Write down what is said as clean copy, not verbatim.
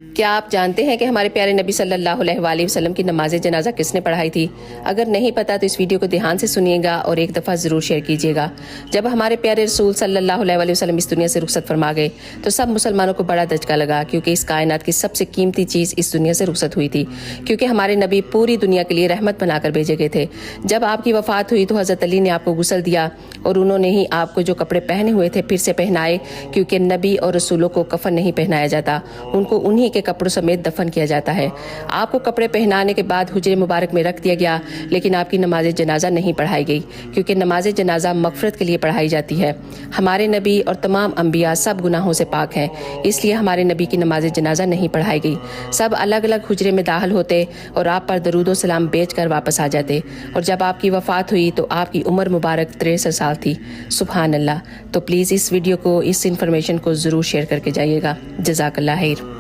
کیا آپ جانتے ہیں کہ ہمارے پیارے نبی صلی اللہ علیہ وآلہ وسلم کی نماز جنازہ کس نے پڑھائی تھی؟ اگر نہیں پتا تو اس ویڈیو کو دھیان سے سنیے گا اور ایک دفعہ ضرور شیئر کیجیے گا۔ جب ہمارے پیارے رسول صلی اللہ علیہ وآلہ وسلم اس دنیا سے رخصت فرما گئے تو سب مسلمانوں کو بڑا دھچکا لگا، کیونکہ اس کائنات کی سب سے قیمتی چیز اس دنیا سے رخصت ہوئی تھی، کیونکہ ہمارے نبی پوری دنیا کے لیے رحمت بنا کر بھیجے گئے تھے۔ جب آپ کی وفات ہوئی تو حضرت علی نے آپ کو غسل دیا اور انہوں نے ہی آپ کو جو کپڑے پہنے ہوئے تھے پھر سے پہنائے، کیونکہ نبی اور رسولوں کو کفن نہیں پہنایا جاتا، ان کو انہی کے کپڑوں سمیت دفن کیا جاتا ہے۔ آپ کو کپڑے پہنانے کے بعد حجرے مبارک میں رکھ دیا گیا، لیکن آپ کی نماز جنازہ نہیں پڑھائی گئی، کیونکہ نماز جنازہ مغفرت کے لیے پڑھائی جاتی ہے۔ ہمارے نبی اور تمام انبیاء سب گناہوں سے پاک ہیں، اس لیے ہمارے نبی کی نماز جنازہ نہیں پڑھائی گئی۔ سب الگ الگ حجرے میں داخل ہوتے اور آپ پر درود و سلام بیچ کر واپس آ جاتے، اور جب آپ کی وفات ہوئی تو آپ کی عمر مبارک 63 سال تھی۔ سبحان اللہ۔ تو پلیز اس ویڈیو کو، اس انفارمیشن کو ضرور شیئر کر کے جائیے گا۔ جزاک اللہ خیر۔